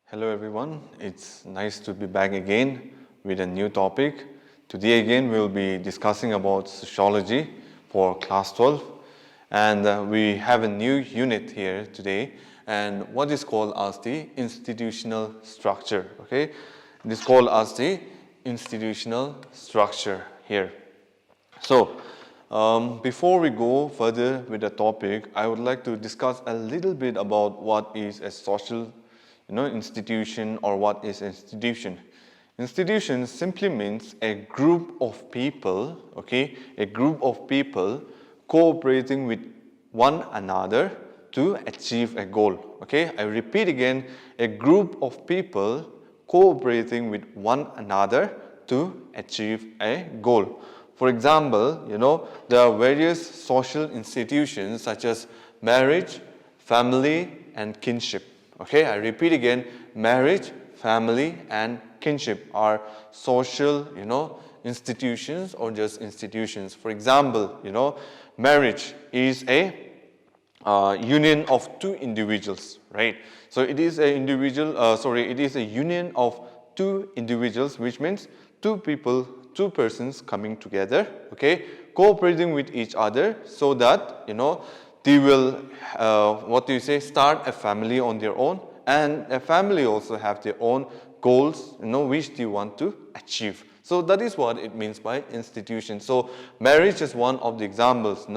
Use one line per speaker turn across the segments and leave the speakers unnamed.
Hello everyone, it's nice to be back again with a new topic. Today again we'll be discussing about sociology for class 12, and we have a new unit here today, and what is called as the institutional structure. Okay, it is called as the institutional structure here. So before we go further with the topic, I would like to discuss a little bit about what is a social institution, or what is institution. Institution simply means a group of people, okay, a group of people cooperating with one another to achieve a goal. Okay, I repeat again, a group of people cooperating with one another to achieve a goal. For example, there are various social institutions such as marriage, family, and kinship. Okay, I repeat again, marriage, family, and kinship are social, institutions or just institutions. For example, marriage is a union of two individuals, right? So it is a it is a union of two individuals, which means two two persons coming together, okay, cooperating with each other so that, they will, start a family on their own, and a family also have their own goals, which they want to achieve. So that is what it means by institution. So marriage is one of the examples,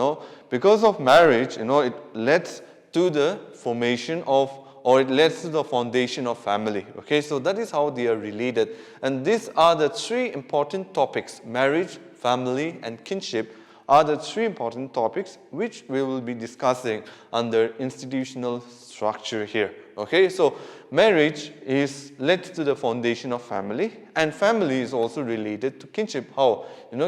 because of marriage, it leads to the formation of, or it leads to the foundation of family. Okay, so that is how they are related. And these are the three important topics: marriage, family, and kinship are the three important topics which we will be discussing under institutional structure here. Okay, so marriage is led to the foundation of family, and family is also related to kinship. How?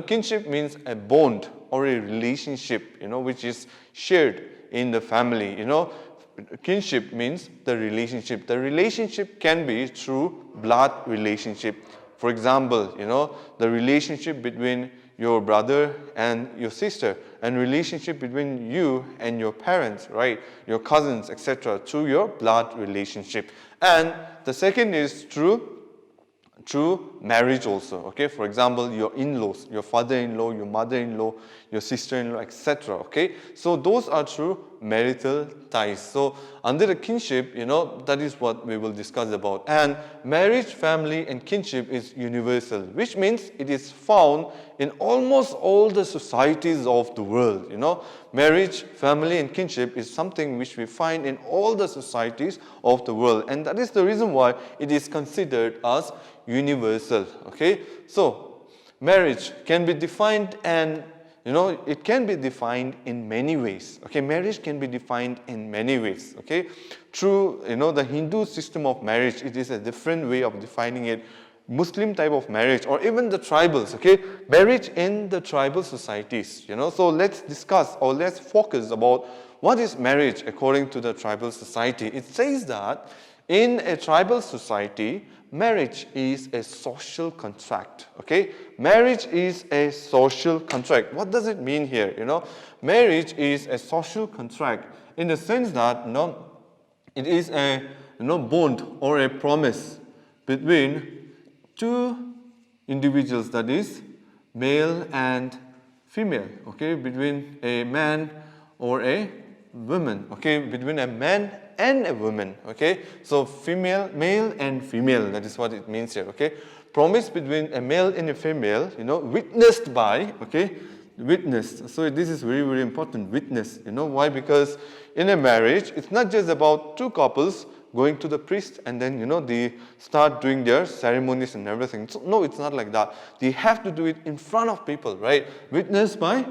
Kinship means a bond or a relationship, which is shared in the family. Kinship means the relationship. The relationship can be through blood relationship. For example, the relationship between your brother and your sister, and relationship between you and your parents, right? Your cousins, etc., through your blood relationship. And the second is through marriage also. Okay, for example, your in-laws, your father-in-law, your mother-in-law, your sister-in-law, etc. Okay, so those are through marital ties. So under the kinship, that is what we will discuss about. And marriage, family, and kinship is universal, which means it is found in almost all the societies of the world. Marriage, family, and kinship is something which we find in all the societies of the world, and that is the reason why it is considered as universal. Okay, so marriage can be defined, and it can be defined in many ways. Okay, marriage can be defined in many ways. Okay, through the Hindu system of marriage, it is a different way of defining it. Muslim type of marriage, or even the tribals, okay, marriage in the tribal societies, so let's discuss, or let's focus about what is marriage according to the tribal society. It says that in a tribal society, marriage is a social contract. Okay, marriage is a social contract. What does it mean here? Marriage is a social contract in the sense that it is a bond or a promise between two individuals, that is male and female, okay, between a man or a woman, okay, between a man and a woman, okay, so male and female, that is what it means here. Okay, promise between a male and a female, witnessed by, okay, witnessed. So this is very, very important, witness. Why? Because in a marriage, it's not just about two couples going to the priest and then they start doing their ceremonies and everything. So no, it's not like that. They have to do it in front of people, right? Witnessed by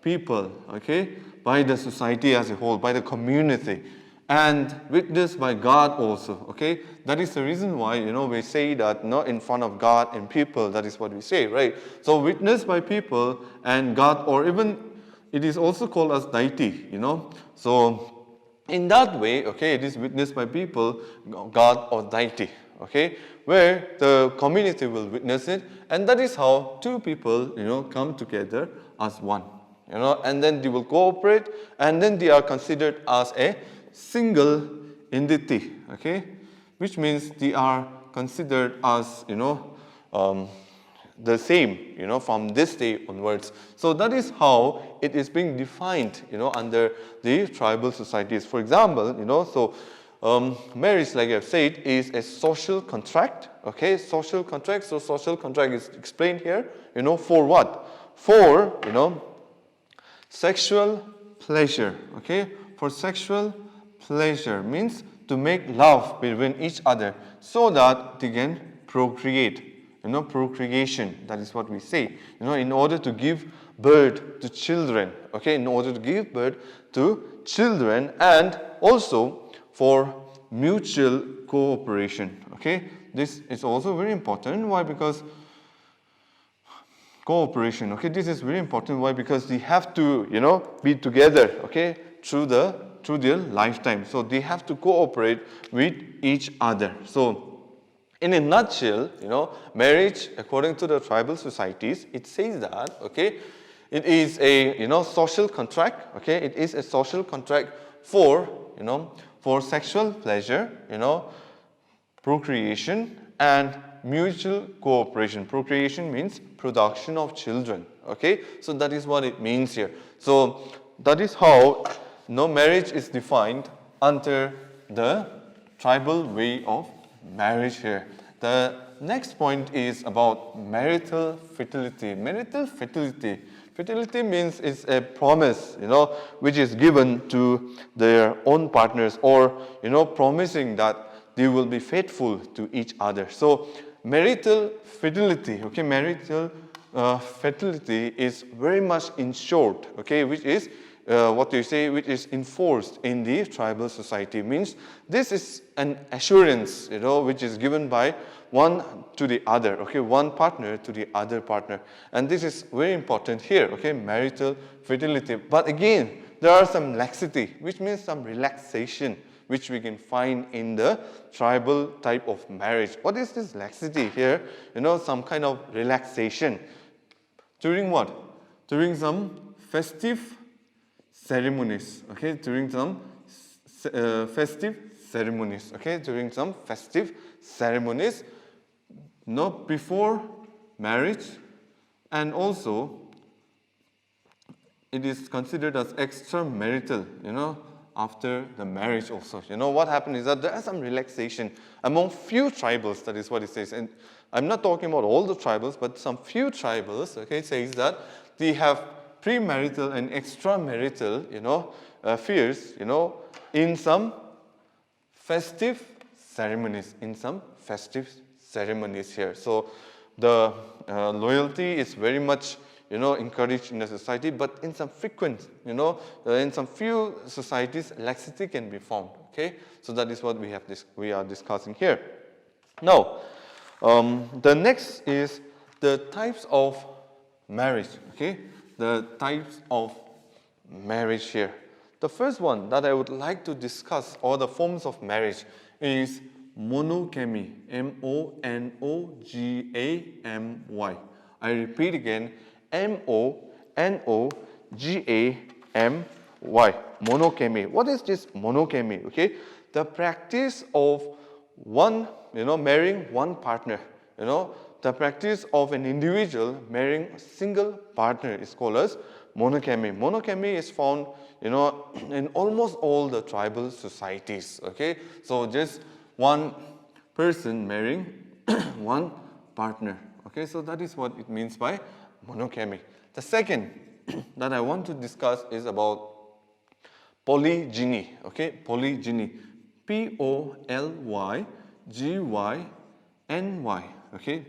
people, okay, by the society as a whole, by the community, and witnessed by God also. Okay, that is the reason why we say that not in front of God and people. That is what we say, right? So witnessed by people and God, or even it is also called as deity. So in that way, okay, it is witnessed by people, God or deity, okay, where the community will witness it, and that is how two people, come together as one, and then they will cooperate, and then they are considered as a single entity, okay. which means they are considered as, the same, from this day onwards. So that is how it is being defined, under the tribal societies. For example, marriage, like I've said, is a social contract, okay? Social contract. So social contract is explained here, for what? For, sexual pleasure, okay? For sexual pleasure means to make love between each other so that they can procreate. Procreation, that is what we say. In order to give birth to children, okay? In order to give birth to children, and also for mutual cooperation, okay? This is also very important. Why? Because cooperation, okay? This is very important. Why? Because they have to, be together, okay? Through their lifetime. So they have to cooperate with each other. So in a nutshell, marriage, according to the tribal societies, it says that, okay, it is a, social contract, okay? It is a social contract for, for sexual pleasure, procreation, and mutual cooperation. Procreation means production of children, okay? So that is what it means here. So that is how, marriage is defined under the tribal way of marriage here. The next point is about marital fidelity. Marital fidelity. Fidelity means it's a promise, which is given to their own partners, or, promising that they will be faithful to each other. So marital fidelity, okay, marital fidelity is very much ensured, okay, which is which is enforced in the tribal society. Means this is an assurance, which is given by one to the other, okay, one partner to the other partner. And this is very important here, okay, marital fidelity. But again, there are some laxity, which means some relaxation, which we can find in the tribal type of marriage. What is this laxity here? Some kind of relaxation. During what? During some festive ceremonies, okay, during some festive ceremonies, okay, during some festive ceremonies, before marriage, and also it is considered as extramarital, after the marriage also. What happened is that there is some relaxation among few tribals, that is what it says. And I'm not talking about all the tribals, but some few tribals, okay, says that they have premarital and extramarital, affairs, in some festive ceremonies, here. So the loyalty is very much, encouraged in the society, but in some frequent, in some few societies, laxity can be found, okay? So that is what we are discussing here. Now, the next is the types of marriage, okay? The types of marriage here. The first one that I would like to discuss, or the forms of marriage, is monogamy. M-O-N-O-G-A-M-Y. I repeat again, M-O-N-O-G-A-M-Y. Monogamy. What is this monogamy? Okay, the practice of one, marrying one partner. The practice of an individual marrying a single partner is called as monogamy. Monogamy is found, in almost all the tribal societies. Okay, so just one person marrying one partner. Okay, so that is what it means by monogamy. The second that I want to discuss is about polygyny. Okay, polygyny. P-O-L-Y-G-Y-N-Y. Okay,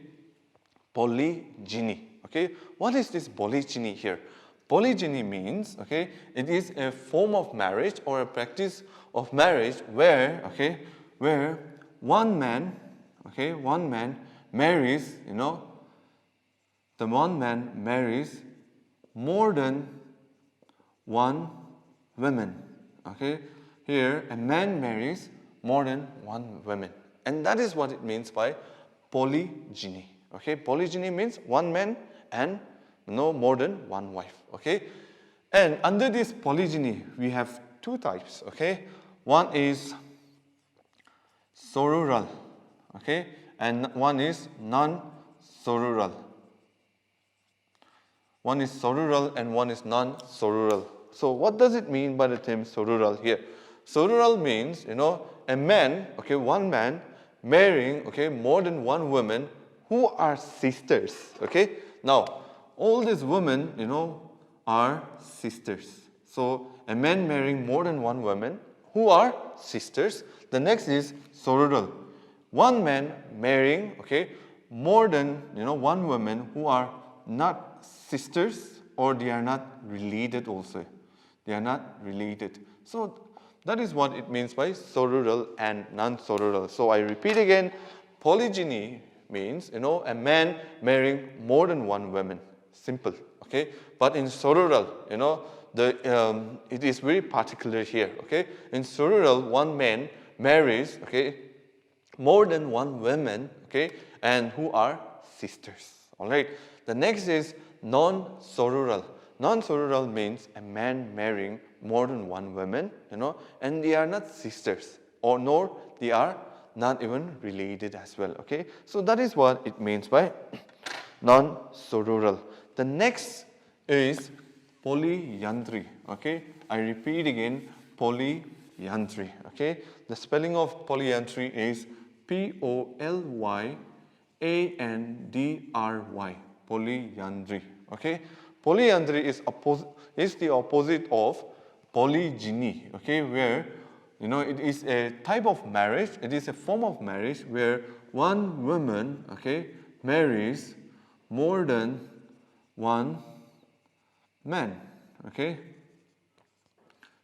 polygyny. Okay, what is this polygyny here? Polygyny means, okay, it is a form of marriage or a practice of marriage where, okay, where one man marries, the one man marries more than one woman. Okay, here a man marries more than one woman, and that is what it means by polygyny. Okay, polygyny means one man and no more than one wife. Okay, and under this polygyny we have two types. Okay, one is sororal, okay, and one is non-sororal. One is sororal and one is non-sororal. So what does it mean by the term sororal here? Sororal means, a man, okay, one man marrying, okay, more than one woman who are sisters, okay. Now, all these women, are sisters. So a man marrying more than one woman who are sisters. The next is sororal. One man marrying, okay, more than, one woman who are not sisters or they are not related also. They are not related. So that is what it means by sororal and non-sororal. So I repeat again, polygyny means, a man marrying more than one woman. Simple, okay? But in sororal, it is very particular here, okay? In sororal, one man marries, okay, more than one woman, okay, and who are sisters, all right? The next is non-sororal. Non-sororal means a man marrying more than one woman, and they are not sisters, or nor they are not even related as well, okay? So that is what it means by non-sororal. The next is polyandry, okay? I repeat again, polyandry, okay? The spelling of polyandry is Polyandry, polyandry, okay? Polyandry is the opposite of polygyny, okay? Where, it is a type of marriage, it is a form of marriage where one woman, okay, marries more than one man, okay?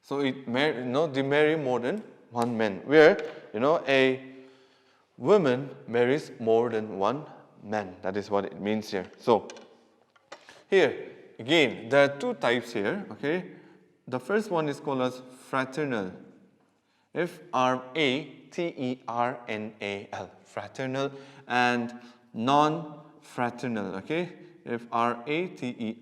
So they marry more than one man, where, a woman marries more than one man. That is what it means here. So here, again, there are two types here, okay? The first one is called as fraternal. Fraternal, fraternal, and non-fraternal, okay? Fraternal,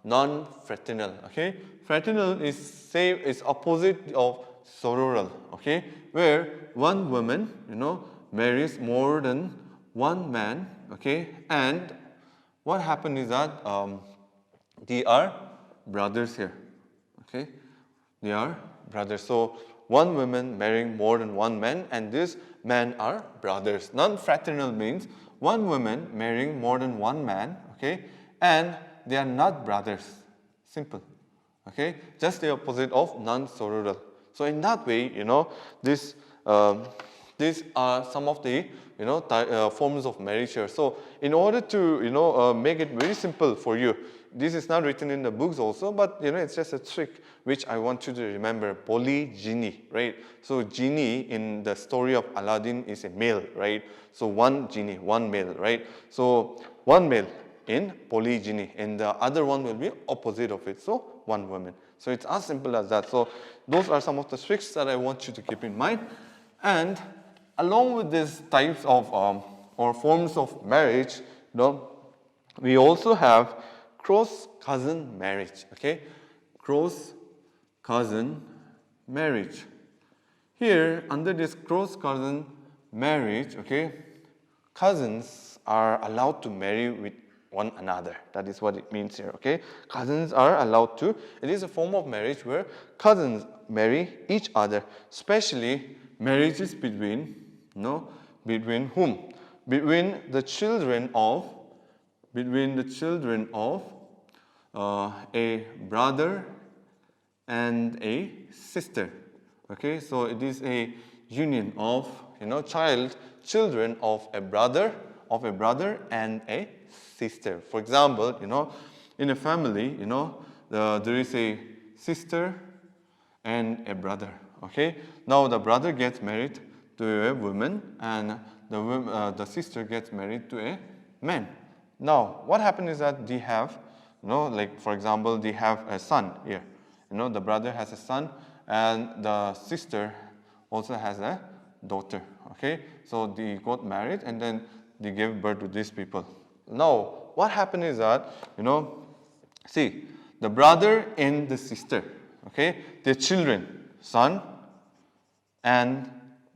non-fraternal, okay? Fraternal is opposite of sororal, okay? Where one woman, marries more than one man, okay? And what happened is that they are brothers here, okay? They are brothers. So one woman marrying more than one man, and these men are brothers. Non-fraternal means one woman marrying more than one man, okay, and they are not brothers. Simple, okay. Just the opposite of non-sororal. So in that way, these are some of the forms of marriage here. So in order to make it very simple for you, this is not written in the books also, but it's just a trick which I want you to remember. Polygyny, right? So genie in the story of Aladdin is a male, right? So one genie, one male, right? So one male in polygyny, and the other one will be opposite of it. So one woman. So it's as simple as that. So those are some of the tricks that I want you to keep in mind. And along with these types of or forms of marriage, we also have cross-cousin marriage, okay? Cross-cousin marriage. Here, under this cross-cousin marriage, okay, cousins are allowed to marry with one another. That is what it means here, okay? Cousins are allowed to. It is a form of marriage where cousins marry each other, especially marriages between whom? Between the children of a brother and a sister. Okay, so it is a union of children of a brother and a sister. For example, in a family, there is a sister and a brother. Okay, now the brother gets married to a woman, and the sister gets married to a man. Now, what happens is that they have, like for example, they have a son here. The brother has a son, and the sister also has a daughter. Okay, so they got married, and then they gave birth to these people. Now, what happened is that, see, the brother and the sister, okay, their children, son and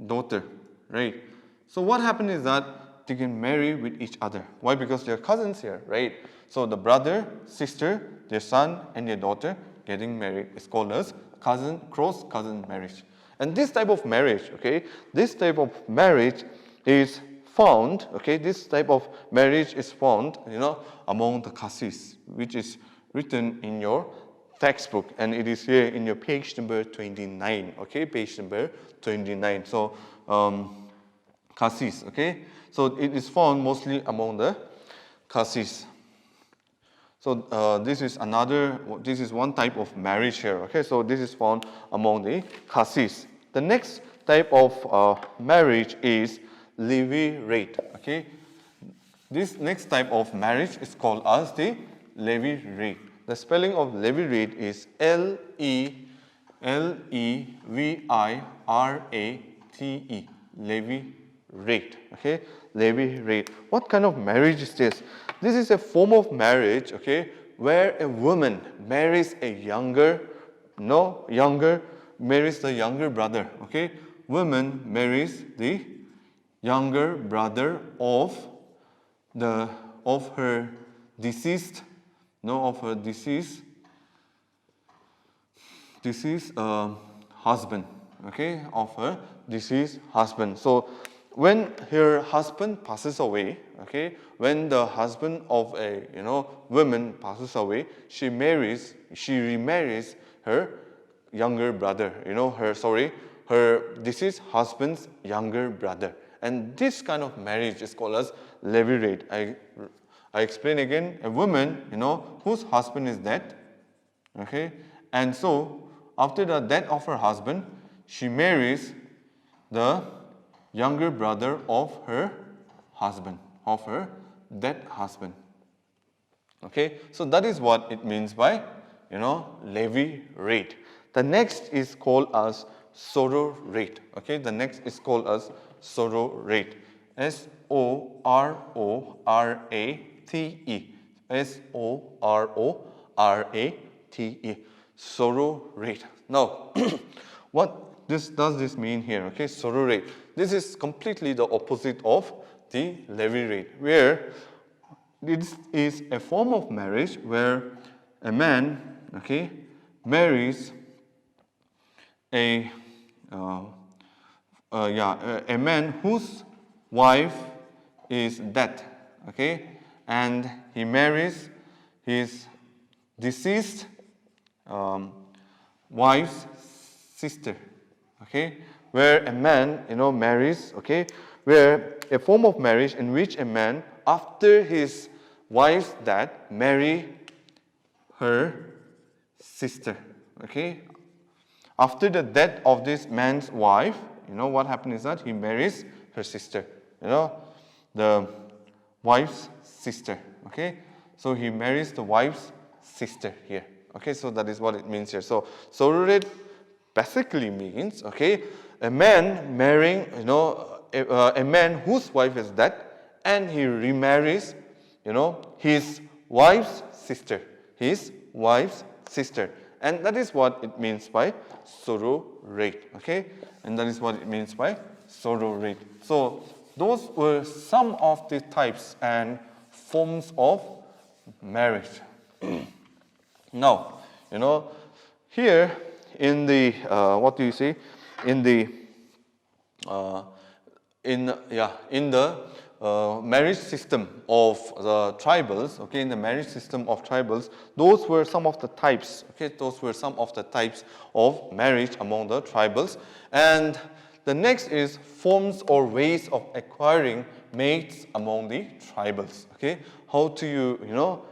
daughter, right? So what happened is that they can marry with each other. Why? Because they're cousins here, right? So the brother, sister, their son, and their daughter getting married is called as cross-cousin marriage. And this type of marriage, okay, this type of marriage is found, okay, this type of marriage is found, among the castes, which is written in your textbook, and it is here in your page number 29, okay, page number 29. So, castes, okay, so it is found mostly among the castes. So this is one type of marriage here, okay, so this is found among the castes. The next type of marriage is Levy Rate, okay. This next type of marriage is called as the Levy Rate. The spelling of Levy Rate is Levyrate, Levy Rate, okay, Levy Rate. What kind of marriage is this? This is a form of marriage, okay, where a woman marries a marries the younger brother, okay. Woman marries the younger brother of her deceased husband, okay, of her deceased husband. So when her husband passes away, okay, when the husband of a woman passes away, she remarries her younger brother, her deceased husband's younger brother. And this kind of marriage is called as Levy Rate. I explain again, a woman, whose husband is dead, okay, and so after the death of her husband, she marries the younger brother of her dead husband. Okay, so that is what it means by, Levy Rate. The next is called as sorrow rate. Okay, the next is called as sorrow rate. S-O-R-O-R-A-T-E. S-O-R-O-R-A-T-E. Sorrow rate. Now, what does this mean here? Okay, sorrow rate. This is completely the opposite of the Levy rate, where this is a form of marriage where a man, okay, marries a man whose wife is dead, okay, and he marries his deceased wife's sister, okay, where a man, marries, okay, where a form of marriage in which a man, after his wife's death, marry her sister, okay. After the death of this man's wife, what happened is that he marries her sister, the wife's sister, okay. So he marries the wife's sister here, okay. So that is what it means here. So sorrow rate basically means, okay, a man marrying, a man whose wife is dead, and he remarries, his wife's sister, and that is what it means by sorrow rate, okay, and that is what it means by sorrow rate. So those were some of the types and forms of marriage. Now, here in the marriage system of the tribals, okay, in the marriage system of tribals, those were some of the types, okay, those were some of the types of marriage among the tribals. And the next is forms or ways of acquiring mates among the tribals, okay. How do you,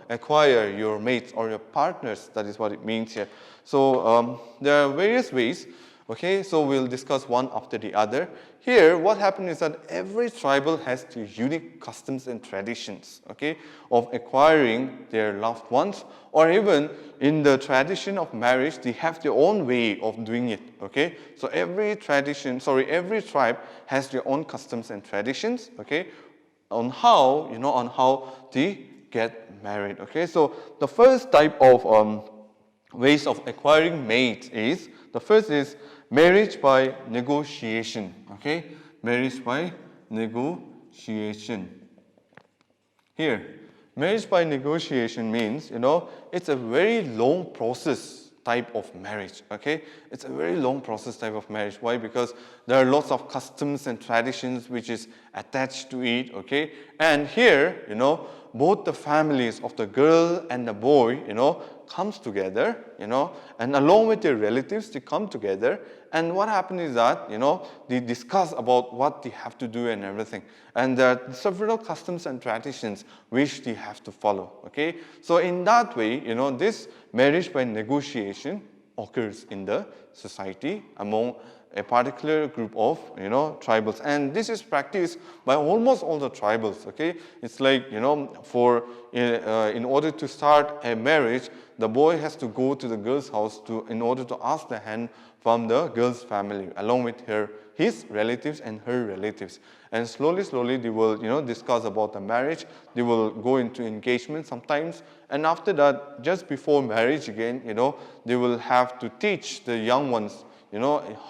acquire your mates or your partners? That is what it means here. So there are various ways, okay, so we'll discuss one after the other. Here, what happened is that every tribal has their unique customs and traditions, okay, of acquiring their loved ones, or even in the tradition of marriage, they have their own way of doing it, okay. So every tribe has their own customs and traditions, okay, on how they get married, okay. So the first type of ways of acquiring mates is, the first is marriage by negotiation. Okay, marriage by negotiation. Here, marriage by negotiation means, it's a very long process type of marriage. Okay, it's a very long process type of marriage. Why? Because there are lots of customs and traditions which is attached to it. Okay, and here, both the families of the girl and the boy, comes together, and along with their relatives, they come together. And what happens is that, they discuss about what they have to do and everything. And there are several customs and traditions which they have to follow. Okay, so in that way, this marriage by negotiation occurs in the society among a particular group of, tribals. And this is practiced by almost all the tribals. Okay, it's like, in order to start a marriage, the boy has to go to the girl's house in order to ask the hand from the girl's family, along with his relatives and her relatives. And slowly they will, discuss about the marriage. They will go into engagement sometimes. And after that, just before marriage again, they will have to teach the young ones,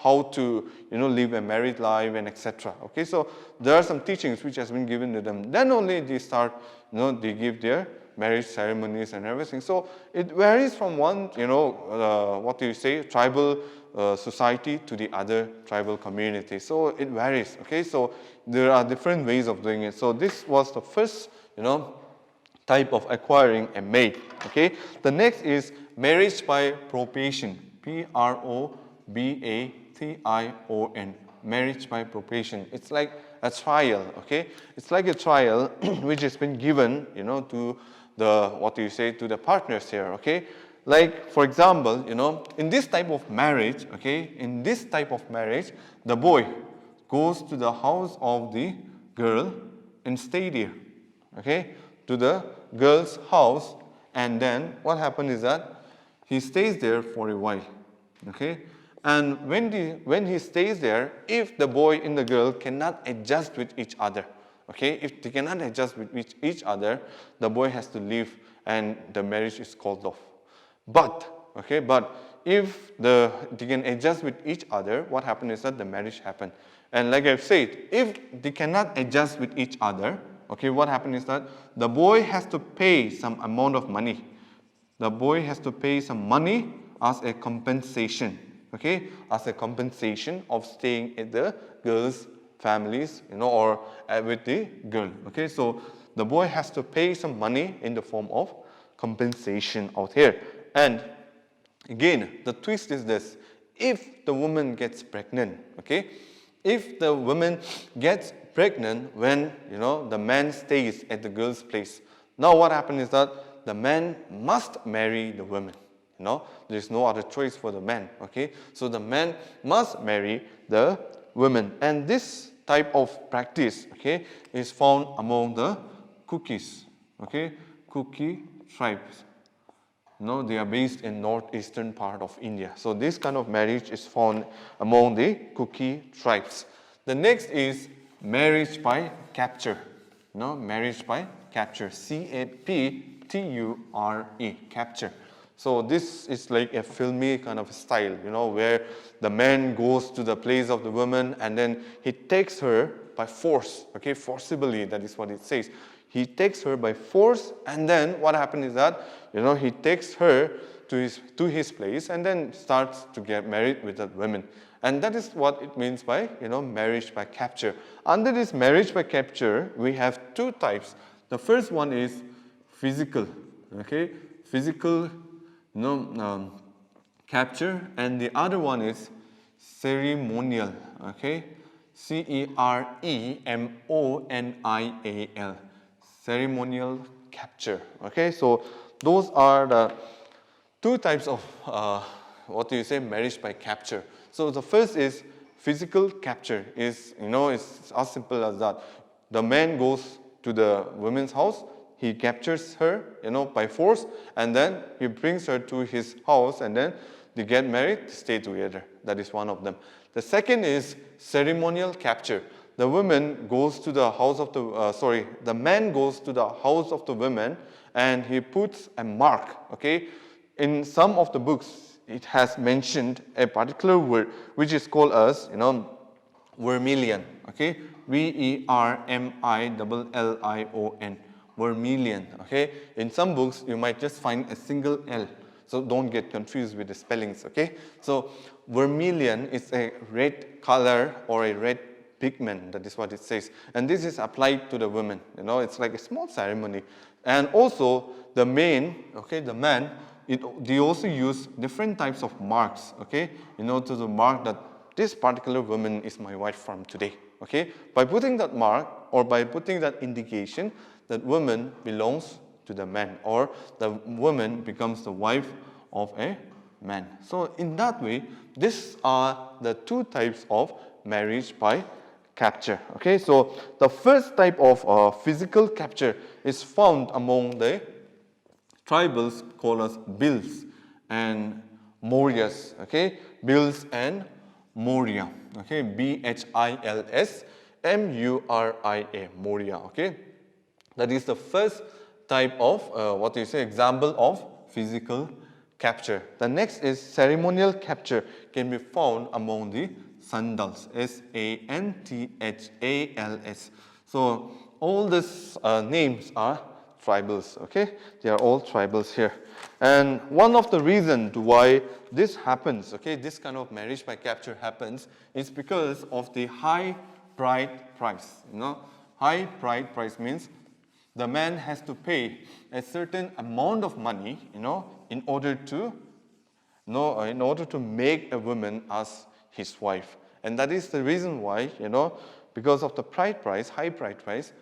how to, live a married life and etc. Okay, so there are some teachings which has been given to them. Then only they start, they give their marriage ceremonies and everything. So it varies from one, tribal society to the other tribal community. So it varies. Okay, so there are different ways of doing it. So this was the first, type of acquiring a mate. Okay, the next is marriage by probation. Probation. Marriage by probation. It's like a trial. Okay, it's like a trial which has been given, to to the partners here. Okay, like for example, in this type of marriage, the boy goes to the house of the girl and stay there. Okay, to the girl's house, and then what happens is that he stays there for a while. Okay, and when he stays there, if the boy and the girl cannot adjust with each other, okay, if they cannot adjust with each other, the boy has to leave and the marriage is called off. But if they can adjust with each other, what happens is that the marriage happens. And like I've said, if they cannot adjust with each other, okay, what happens is that the boy has to pay some amount of money. The boy has to pay some money as a compensation, okay, as a compensation of staying at the girl's families, or with the girl. Okay, so the boy has to pay some money in the form of compensation out here. And again, the twist is this: if the woman gets pregnant, okay, if the woman gets pregnant when the man stays at the girl's place, now what happens is that the man must marry the woman. There's no other choice for the man. Okay, so the man must marry the woman, and this type of practice, okay, is found among the Kukis. Okay, Kuki tribes. They are based in northeastern part of India. So this kind of marriage is found among the Kuki tribes. The next is marriage by capture. Marriage by capture. C-A-P-T-U-R-E. Capture. So this is like a filmy kind of style, where the man goes to the place of the woman and then he takes her by force. Okay, forcibly, that is what it says. He takes her by force, and then what happens is that, he takes her to his place and then starts to get married with that woman. And that is what it means by, marriage by capture. Under this marriage by capture, we have two types. The first one is physical, okay? Physical, capture, and the other one is ceremonial, okay? C-E-R-E-M-O-N-I-A-L. Ceremonial capture. Okay, so those are the two types of marriage by capture. So the first is physical capture. It's as simple as that. The man goes to the woman's house, he captures her, by force, and then he brings her to his house, and then they get married, stay together. That is one of them. The second is ceremonial capture. The woman goes to the house of the man goes to the house of the woman, and he puts a mark, okay? in some of the books, it has mentioned a particular word which is called as, vermilion, okay? Vermillion, vermilion, okay? In some books, you might just find a single L, so don't get confused with the spellings, okay? So vermilion is a red color or a red pigment, that is what it says. And this is applied to the women, it's like a small ceremony. And also the man, they also use different types of marks, okay, to mark that this particular woman is my wife from today, okay? By putting that mark or by putting that indication, that woman belongs to the man or the woman becomes the wife of a man. So in that way, these are the two types of marriage by capture, okay? So the first type of physical capture is found among the tribals called as Bhils and Mauryas, okay? Bhils and Maurya, okay? Bhils Muria, Maurya, okay? That is the first type of, example of physical capture. The next is ceremonial capture, can be found among the Sandals, Santhals. So all these names are tribals, okay? They are all tribals here. And one of the reasons why this happens, okay, this kind of marriage by capture happens, is because of the high bride price. High bride price means the man has to pay a certain amount of money, in order to make a woman as his wife. And that is the reason why, because of the high bride price,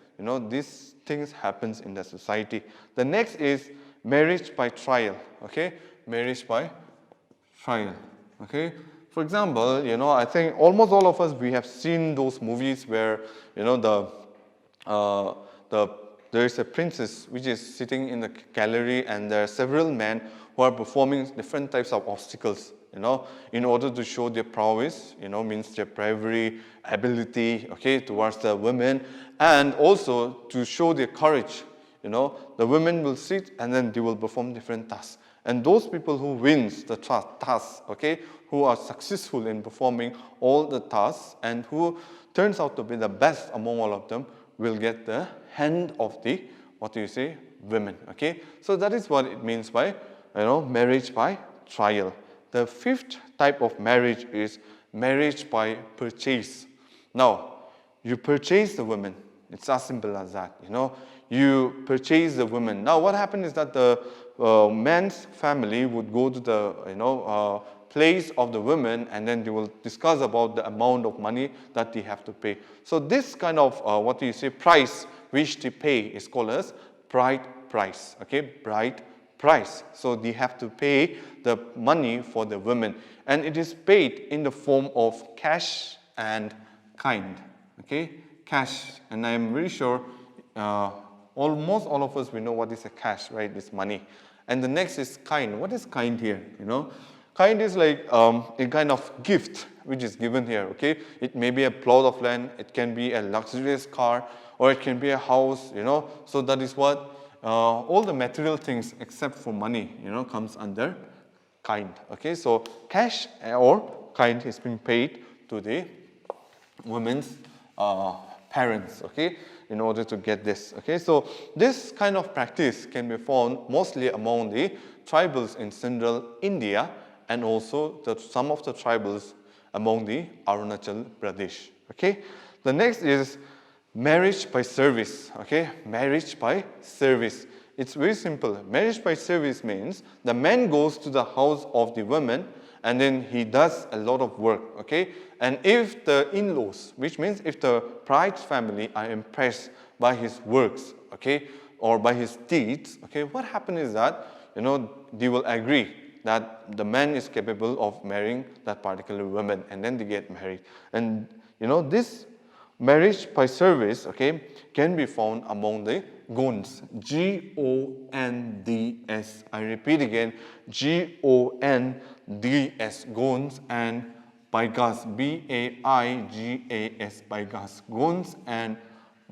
these things happens in the society. The next is marriage by trial, okay? Marriage by trial, okay? For example, I think almost all of us, we have seen those movies where, there is a princess which is sitting in the gallery and there are several men who are performing different types of obstacles, in order to show their prowess, means their bravery, ability, okay, towards the women, and also to show their courage. The women will sit and then they will perform different tasks. And those people who wins the tasks, okay, who are successful in performing all the tasks and who turns out to be the best among all of them, will get the hand of the, women, okay? So that is what it means by, marriage by trial. The fifth type of marriage is marriage by purchase. Now, you purchase the woman. It's as simple as that, You purchase the woman. Now, what happened is that the man's family would go to the, place of the woman, and then they will discuss about the amount of money that they have to pay. So this kind of, price which they pay is called as bride price, okay? Bride price. So they have to pay the money for the women. And it is paid in the form of cash and kind, okay? Cash, and I am very sure almost all of us, we know what is a cash, right? This money. And the next is kind. What is kind here, Kind is like a kind of gift which is given here, okay? It may be a plot of land, it can be a luxurious car, or it can be a house, So that is what all the material things except for money, comes under kind, okay? So cash or kind is being paid to the woman's parents, okay? In order to get this, okay? So this kind of practice can be found mostly among the tribals in central India, and also some of the tribals among the Arunachal Pradesh, okay? The next is marriage by service, okay? Marriage by service. It's very simple. Marriage by service means the man goes to the house of the woman and then he does a lot of work, okay? And if the in-laws, which means if the bride's family are impressed by his works, okay, or by his deeds, okay, what happens is that, they will agree that the man is capable of marrying that particular woman, and then they get married. And, this marriage by service, okay, can be found among the Gonds, G-O-N-D-S. I repeat again, G-O-N-D-S, Gonds, and Baigas, B-A-I-G-A-S, Baigas, Gonds and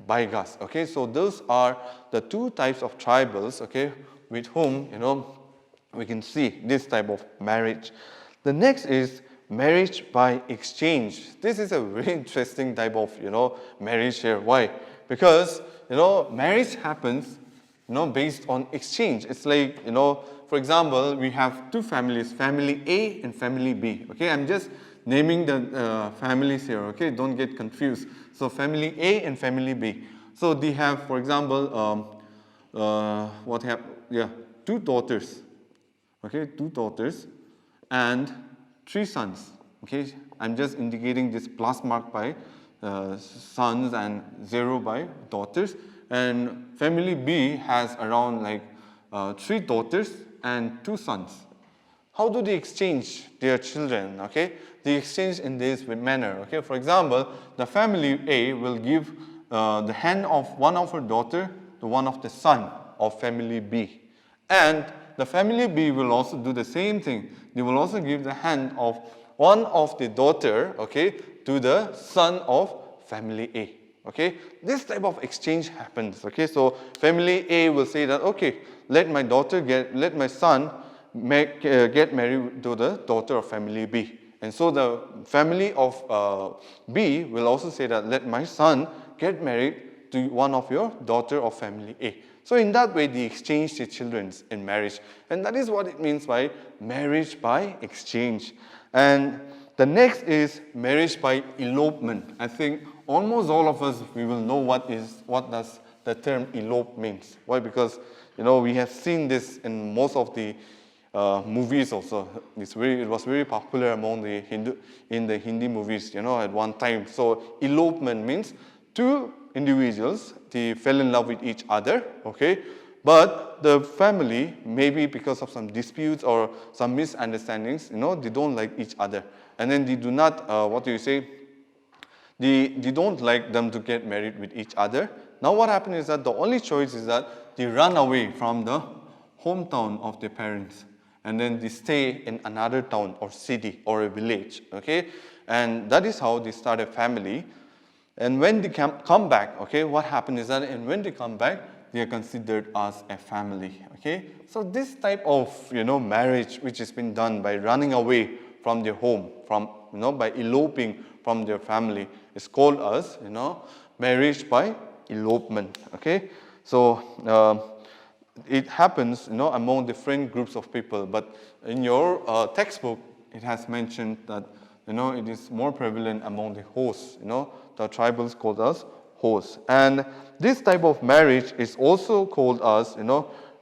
Baigas, okay. So those are the two types of tribals, okay, with whom, we can see this type of marriage. The next is marriage by exchange. This is a very interesting type of, marriage here. Why? Because, marriage happens, based on exchange. It's like, for example, we have two families, family A and family B. Okay, I'm just naming the families here. Okay, don't get confused. So family A and family B. So they have, for example, two daughters. Okay, two daughters and three sons. Okay, I'm just indicating this plus mark by sons and 0 by daughters. And family B has around like 3 daughters and 2 sons. How do they exchange their children? Okay, they exchange in this manner. Okay, for example, the family A will give the hand of one of her daughter to one of the son of family B, and the family B will also do the same thing. They will also give the hand of one of the daughter, okay, to the son of family A. Okay, this type of exchange happens. Okay, so family A will say that, okay, let my son get married to the daughter of family B. And so the family of B will also say that, let my son get married to one of your daughter of family A. So in that way, they exchange their children in marriage. And that is what it means by marriage by exchange. And the next is marriage by elopement. I think almost all of us, we will know what does the term elope means. Why? Because, we have seen this in most of the movies also. It was very popular among the Hindi movies, at one time. So elopement means two individuals, they fell in love with each other, okay? But the family, maybe because of some disputes or some misunderstandings, they don't like each other. And then they do not, they don't like them to get married with each other. Now what happens is that the only choice is that they run away from the hometown of their parents. And then they stay in another town or city or a village, okay? And that is how they start a family. And when they come back, okay, what happens is that, and when they come back, they are considered as a family, okay? So this type of, marriage which has been done by running away from their home, by eloping from their family, is called as, marriage by elopement, okay? So it happens, among different groups of people. But in your textbook, it has mentioned that, it is more prevalent among the hosts, the tribals called as hosts. And this type of marriage is also called as,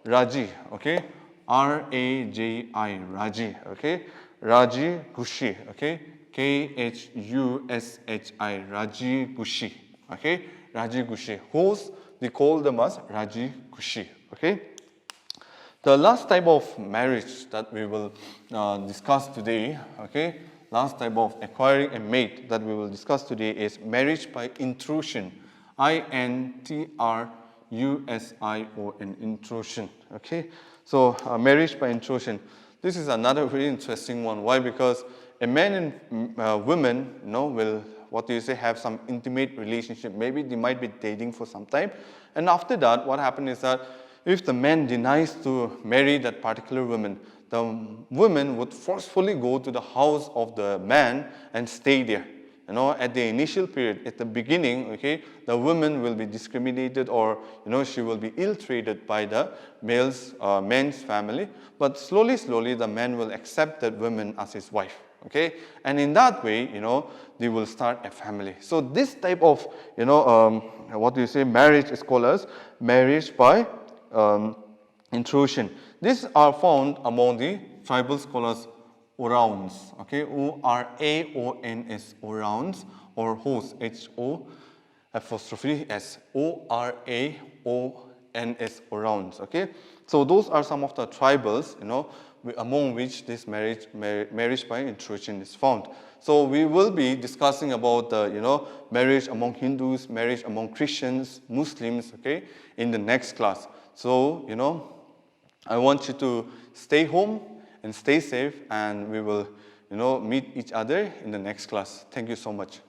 Raji, okay? R-A-J-I, Raji, okay? Raji Gushi, okay? K-H-U-S-H-I, Raji Gushi, okay? Raji Gushi. Hosts, they call them as Raji Gushi, okay? The last type of marriage that we will discuss today, okay? Last type of acquiring a mate that we will discuss today is marriage by intrusion. I-N-T-R-U-S-I-O-N, intrusion. Okay, so marriage by intrusion. This is another very interesting one. Why? Because a man and women, will have some intimate relationship. Maybe they might be dating for some time, and after that, what happens is that if the man denies to marry that particular woman, the woman would forcefully go to the house of the man and stay there. At the initial period, at the beginning, okay, the woman will be discriminated, or, she will be ill-treated by the man's family. But slowly, the man will accept that woman as his wife, okay? And in that way, they will start a family. So this type of, marriage is called as marriage by intrusion. These are found among the tribal scholars Oraons, okay, O-R-A-O-N-S, Oraons, or hosts, H-O-S, O-R-A-O-N-S, Oraons, okay. So those are some of the tribals, among which this marriage by intrusion is found. So we will be discussing about the, marriage among Hindus, marriage among Christians, Muslims, okay, in the next class. So, I want you to stay home and stay safe, and we will, meet each other in the next class. Thank you so much.